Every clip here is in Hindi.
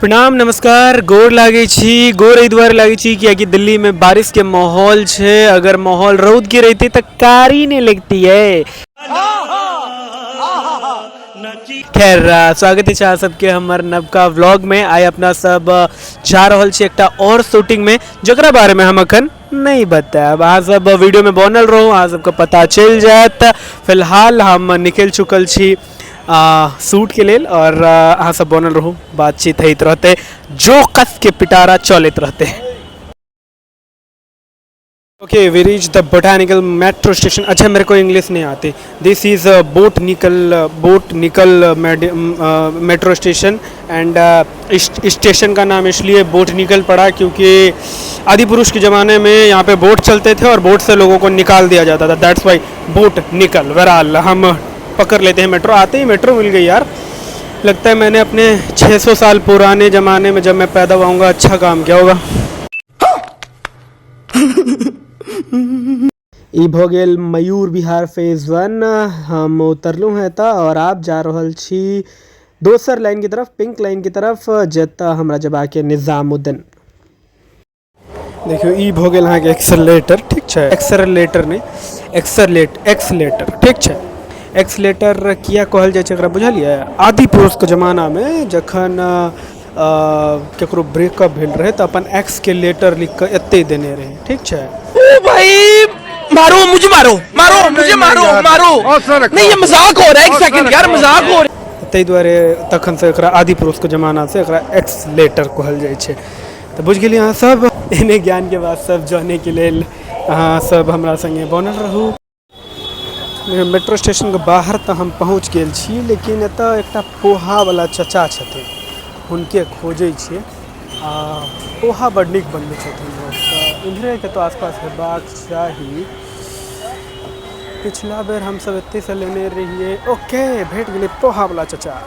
प्रणाम नमस्कार गोर लागे छी गोर एहि दुआरे लागे छी कि दिल्ली में बारिश के माहौल छे। अगर माहौल रौद की रहती तो कारी नहीं लगती है। खैर स्वागत है आप सबके हमर नवका व्लॉग में। आइ अपना सब जा रहल छी एकटा और शूटिंग में जकरा बारे में हम अखन नहीं बताएब। अहाँ सब वीडियो में बनल रहू, अहाँ सबके पता चल जाएत। फिलहाल हम निकल चुकल छी शूट के लेल और अहाँ सब बनल रहू, बातचीत होते रहते, जो कस के पिटारा चलते रहते। Okay we reach the botanical metro station. अच्छा मेरे को इंग्लिश नहीं आती। This is botanical metro station and station का नाम इसलिए बोटनिकल पड़ा क्योंकि आदि पुरुष के ज़माने में यहाँ पे बोट चलते थे और बोट से लोगों को निकाल दिया जाता था। That's why botanical. बहरहाल हम पकड़ लेते हैं मेट्रो। आते ही मेट्रो मिल गई यार। लगता है मैंने अपने 600 साल पुराने ज़माने में जब मैं पैदा हुआ अच्छा काम किया होगा। ई भ गेल मयूर विहार फेज 1। हम उतरलू हैं त और आप जा रहल छी दोसर लाइन की तरफ, पिंक लाइन की तरफ, जता हमरा जबा के निजामुद्दीन। देखियो ई भ गेल अहाँ के एक्सेलरेटर, ठीक छै। एक्सेलरेटर नहीं एक्सेलेटर, ठीक छै। एक्सेलेटर किया कहल जाय छै एकरा बुझलियै? आदि पुरुष के जमाना में जखन केकरो ब्रेकअप भेल रहे तो अपन एक्स के लेटर लिख के एते देने रहे, ठीक छै। ओ भाई मारो मुझे, मारो नहीं, ये मजाक हो रहा है। एक सेकंड यार, मजाक हो रहा है। तै दुआरे तखन से एकरा आदि पुरुष के जमाना से एकरा एक्सेलेटर कहल जाय छै। तो बुझ गेलियै अहाँ सब। एने ज्ञान के बात सब जाने के लेल अहाँ सब हमरा संगे बनल रहू। मेट्रो स्टेशन के बाहर तो हम पहुँच गेल छी, लेकिन एतऽ एकटा पोहा वाला चचा छथिन, हुनके खोजे छियै। पोहा बड़ नीक बनबै छथिन लोग, तऽ इधरे के तो आसपास हेबाक चाही। पिछला बेर हम सब एते से लेने रहिए। ओके भेट गेलै पोहा वाला चचा।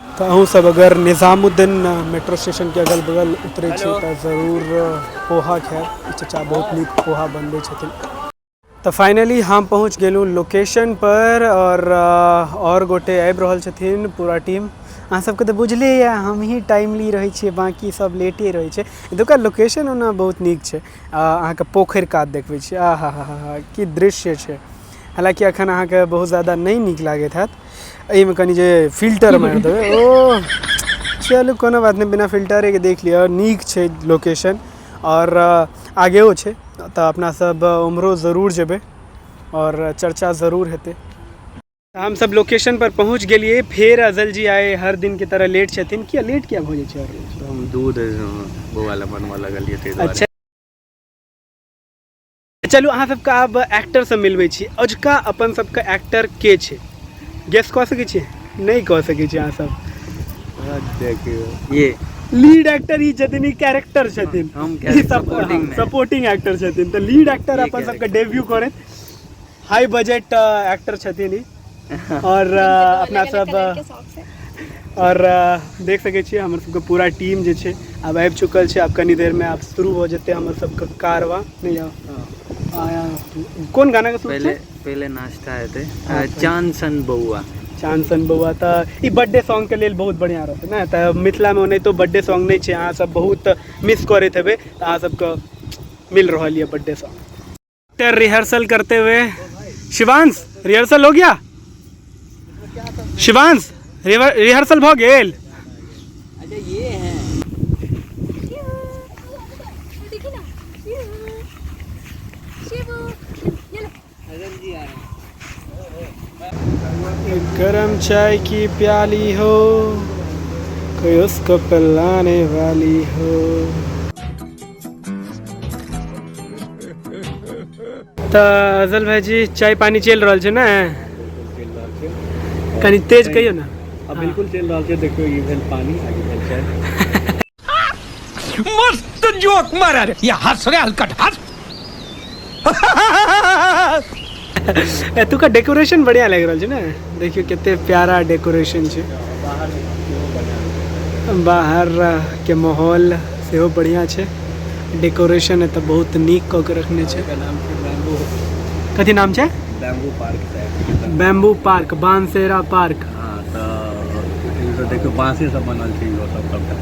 तो अहूँ सब अगर निजामुद्दीन मेट्रो स्टेशन के अगल बगल उतरे छी तो जरूर पोहा खाएब। चचा बहुत नीक पोहा बनबै छथिन। तो फाइनली हम पहुँच गेलूँ लोकेशन पर और गोटे आबि रहल छथिन, पूरा टीम। अहाँ सबके तो बुझले है हम ही टाइमली रहे छिए, बाकी सब लेटे रहे छे। एतुका लोकेशन ओना बहुत नीक छे। अहाँके पोखरि कात देखबै छी, आहा हा की दृश्य छे। हालांकि अखन अहाँके बहुत ज़्यादा नहीं नीक लागत हैत। एहिमे कनि जे फिल्टर मारि देबै, ओ चलू कोनो बात नहीं, बिना फिल्टरे के देख लिया। नीक छे लोकेशन और आगेओ छे, तो अपना सब उम्हरो ज़रूर जेबै और चर्चा ज़रूर हेतै। हम सब लोकेशन पर पहुँच गेलिए। फिर अजल जी आए, हर दिन की तरह लेट छथिन। क्या लेट क्या भऽ जाइ छै? तो हम दूध बौआला बनवा लगलिए ते दुआरे। अच्छा चलू अहाँ सबके आब एक्टर से मिलबै छी। अजुका अपन सबके एक्टर के छै? गेस कऽ सकै छी? नहीं कऽ सकै छी अहाँ सब। देखियो ये लीड एक्टर ही छथिन, ई कैरेक्टर छथिन, हम सपोर्टिंग एक्टर छथिन। तो लीड एक्टर अपन सबके डेब्यू करत, हाई बजट एक्टर छथिन ई। और अपना सब और देख सके छिए हमर सबके पूरा टीम जे छै अब आबि चुकल छै। अब कनी देर में आप शुरू हो जेते हमर सबके कारवा। नहीं आया कौन गाना का पहले नाश्ता हेते चांदसन बउआ। चांदसन बउआ तो ई बर्थडे सॉन्ग के लेल बहुत बढ़िया रहते ना। तो मिथिला में नहीं तो बर्थडे सॉन्ग नहीं छे, अहाँ सब बहुत मिस करते हेबे। तो अहाँ सबके मिल रहा है बर्थडे सॉन्ग। रिहर्सल करते हुए शिवांश, रिहर्सल हो गया? शिवांश रिहर्सल भ गेल? अच्छा ये है गरम चाय की प्याली हो, कोई उसको पिलाने वाली हो। तो अजल भाई जी चाय पानी चल रहा है ना? कनी तेज कहियो ना। अब बिल्कुल चल रहा है। देखो ये भेल पानी, आगे भेल चाय। मस्त जोक मारा रे, ये हंस रे हलकट हंस। एतुका डेकोरेशन बढ़िया लग रहा है ना। देखियो कितने प्यारा डेकोरेशन छे। बाहर के माहौल सेहो बढ़िया छे। डेकोरेशन है तो बहुत नीक कऽ के रखने छे। कथी नाम छे? Bamboo park. Bamboo park, Baansera park. हाँ तो देखो बाँस से सब बनल छै इहो सब सबटा।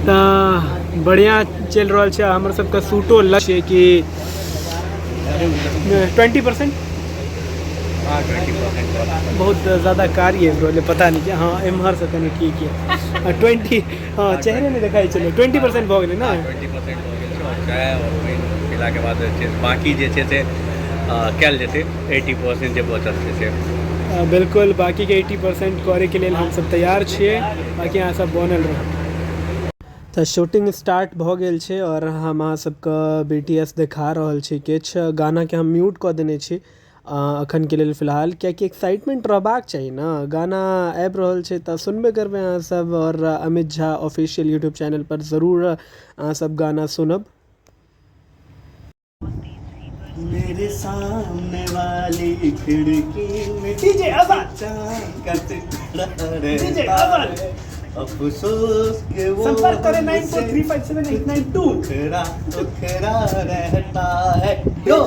तऽ बढ़िया चल रहा है हमारे सबका सूटो लक्ष्य है कि 20% हाँ 20% बहुत ज़्यादा कार्य है ब्रो पता नहीं क्या हाँ एम्हर से कनी ठीक है 20 हाँ चेहरे में दिखाई चलो 20% भऽ गेलै ना 20% हो गेल छै और चाय और पानि पीलाके बाद जे छै बाकी जे छै से कयल जेतै 80% जे बचल छै से। बिल्कुल बाकी के 80% करे के लिए हम सब तैयार छियै बाकी यहाँ सब बनल रह तऽ शूटिंग स्टार्ट भऽ गेल छै और हम अहाँ सबके BTS देखा रहल छी किछु गाना के हम म्यूट कऽ देने छी अखन के लेल फिलहाल कियाकि एक्साइटमेंट रहबाक चाही ना गाना आबि रहल छै तऽ सुनबे करबै अहाँ सब और Amit Jha official YouTube channel पर ज़रूर अहाँ सब गाना सुनब। मेरे सामने वाली खिड़की में डीजे आवाज डीजे आवाज अफसोस के वो संपर्क करें 94357892 उखरा उखरा रहता है यो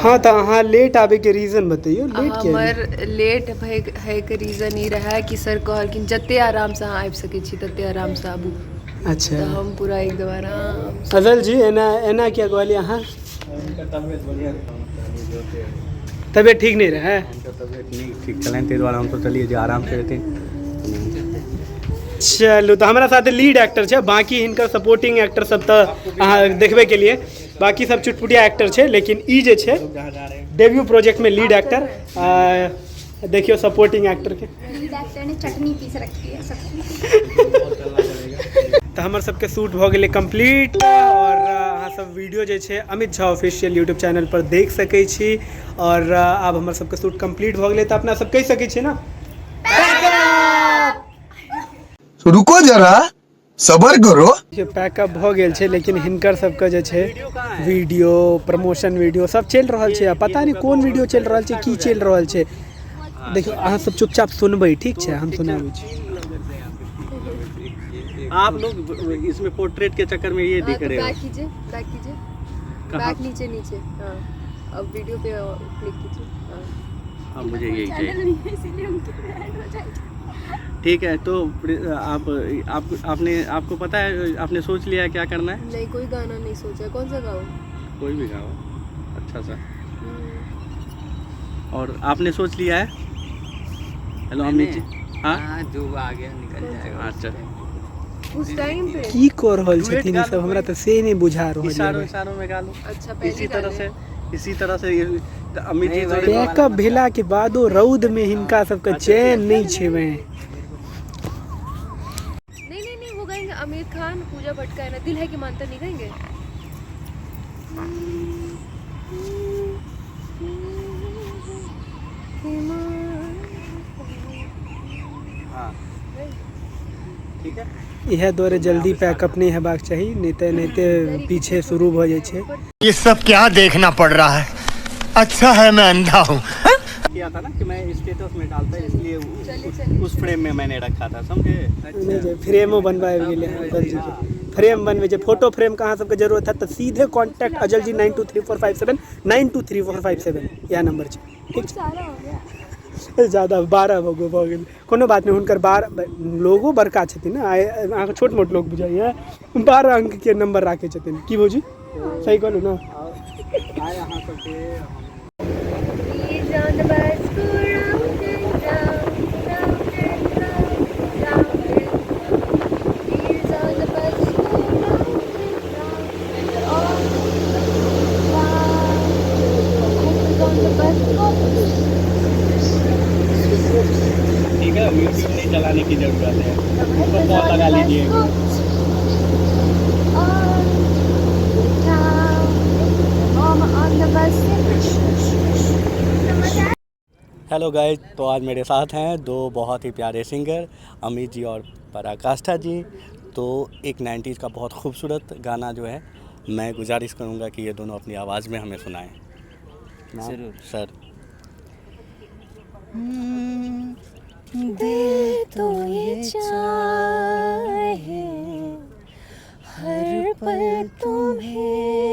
हाँ तो अहाँ लेट आबे के रीजन बताइयो लेट किया हमर लेट है के रीजन ई रहा कि सर कहलखिन जते आराम से अहाँ आबि सकै छी तते आराम से आबू अच्छा तो हम पूरा एकदम आराम से अजल जी एना एना क्या कहलिए अहाँ उनका तबियत बढ़िया था तबियत ठीक नहीं रहा है उनका तबियत नहीं ठीक चलें ताहि दुआरे हम सोचलिए जे आराम से रहते। चलू तो हमारा साथ लीड एक्टर है बाकी इनका सपोर्टिंग एक्टर सब तो अहाँ देखबे के लिए बाकी सब चुटपुटिया एक्टर है लेकिन ई जे है डेब्यू प्रोजेक्ट में लीड एक्टर देखियो सपोर्टिंग एक्टर के लीड एक्टर ने चटनी पीस रखी है सब। तो हमारे सबके शूट हो गए कंप्लीट और अहाँ सब वीडियो जे छै Amit Jha official YouTube channel पर देख सकै छी और अब हमारे सबके शूट कंप्लीट हो गए तो अपना सब कह सकै छी ना रुको जरा सबर करो पैकअप हो गेल छै लेकिन हिनकर सबके जे छै वीडियो प्रमोशन वीडियो सब चल रहा है पता नहीं कौन वीडियो चल रहा है की चल रहा है देखियो अहाँ सब चुपचाप सुनबै ठीक है हम सुनाबै छी। आप लोग इसमें पोर्ट्रेट के चक्कर में ये दिख रहे हो। बैक कीजिए बैक नीचे नीचे हाँ अब वीडियो पे क्लिक कीजिए हाँ हाँ मुझे यही चाहिए। ठीक है तो आप आपको पता है आपने सोच लिया है क्या करना है? नहीं कोई गाना नहीं सोचा कौन सा गाओ कोई भी गाओ अच्छा सा। और आपने सोच लिया है? हेलो अमित जी हाँ जो आगे निकल जाएगा। अच्छा उस टाइम पे की कर रहल छथिन ई सब हमरा त से नहीं बुझा रहल इशारों में गा लो। अच्छा इसी तरह से अमित जी पैकअप भेला के बादो रौद में हिनका सबके चैन नहीं छेवे नहीं वो गाएंगे आमिर खान पूजा भट्ट का है ना दिल है कि मानता नहीं गाएंगे। ठीक है यह दौरे जल्दी पैकअप नहीं हेबाक चाहिए नहीं ते पीछे शुरू हो जाए छे। ये सब क्या देखना पड़ रहा है अच्छा है मैं अंधा हूँ किया था ना कि मैं स्टेटस में डालता इसलिए उस फ्रेम में मैंने रखा था समझे। नहीं जे फ्रेमो बनवाए गेले अजल जी के फ्रेम बनवे जे फोटो फ्रेम कहाँ सबके जरूरत है तो सीधे कांटेक्ट अजल जी 923457 923457 यह नंबर छे ठीक सारा हो गया ज़्यादा 12 भऽ गेल कोनो बात नहीं हुनकर 12 लोगो बड़का छथिन ना अहाँके छोट मोट लोग बुझाइए 12 अंक के नंबर राखे छथिन की भौजी सही कहलू ना। आए यहाँ सबके ठीक है म्यूजिक नहीं चलाने की जरूरत है उसको कॉल लगा लीजिए। हेलो गाइस तो आज मेरे साथ हैं दो बहुत ही प्यारे सिंगर अमित जी और पराकाष्ठा जी। तो एक 90s का बहुत खूबसूरत गाना जो है मैं गुजारिश करूंगा कि ये दोनों अपनी आवाज़ में हमें सुनाएं। जरूर सर। दिल तो ये चाहे हर पल तुम्हें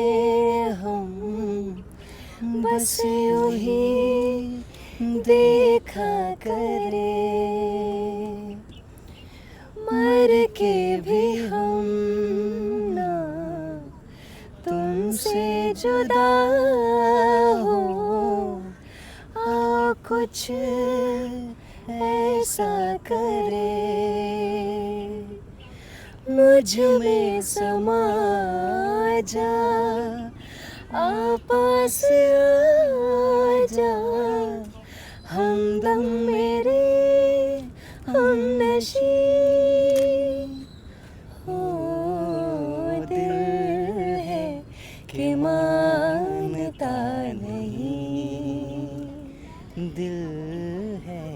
बस यूं ही देखा करे, मर के भी हम ना तुमसे जुदा हो। आओ कुछ ऐसा करे, मुझ में समा जा, आपस आ जा, हमदम मेरे हमनशी हो। दिल है कि मानता नहीं, दिल है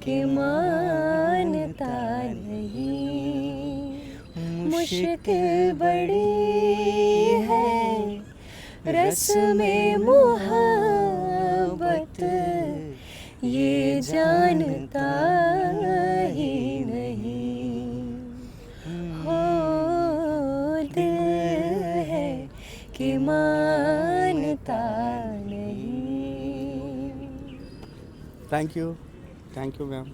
कि मानता नहीं। मुश्किल बड़ी है रस्में मोहब्बत, ये जानता ही नहीं। हो दिल है कि मानता नहीं। Thank you ma'am.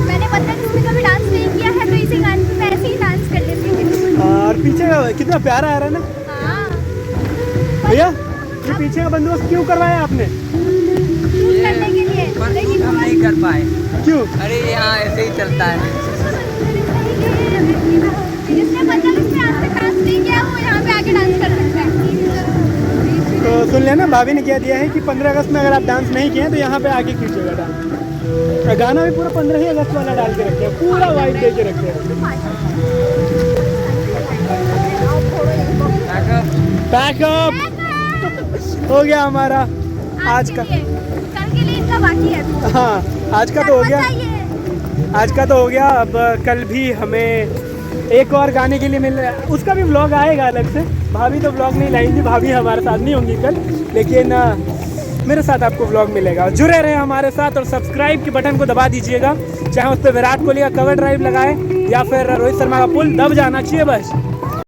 मैंने 15 अगस्त में कभी डांस नहीं किया है, तो इसी गाने पे मैं ऐसे ही डांस कर लेती हूँ। और पीछे का कितना प्यारा आ रहा है ना हाँ, भैया, ये पीछे का बंदोबस्त क्यों करवाया आपने? शूट करने के लिए, लेकिन हम नहीं कर पाए। क्यों? अरे यहाँ ऐसे ही चलता है। जिसने 15 अगस्त में आज तक डांस नहीं किया वो यहाँ पे आके डांस कर सकता है। तो सुन लेना, भाभी ने कह दिया है कि 15 अगस्त में अगर आप डांस नहीं किए तो यहाँ पे आके कीजिएगा डांस। गाना भी पूरा 15 ही अगस्त वाला डाल के रखे हैं, पूरा वाइब दे के रखे हैं। पैकअप हो गया हमारा आज का। कल के लिए इनका बाकी है। हाँ, आज का तो हो गया, आज का तो हो गया। अब कल भी हमें एक और गाने के लिए मिल रहा है, उसका भी व्लॉग आएगा अलग से। भाभी तो व्लॉग नहीं लाएंगी, भाभी हमारे साथ नहीं होंगी कल, लेकिन मेरे साथ आपको व्लॉग मिलेगा। जुड़े रहे हमारे साथ और सब्सक्राइब के बटन को दबा दीजिएगा, चाहे उस पर विराट कोहली का कवर ड्राइव लगाए या फिर रोहित शर्मा का पुल दब जाना चाहिए बस।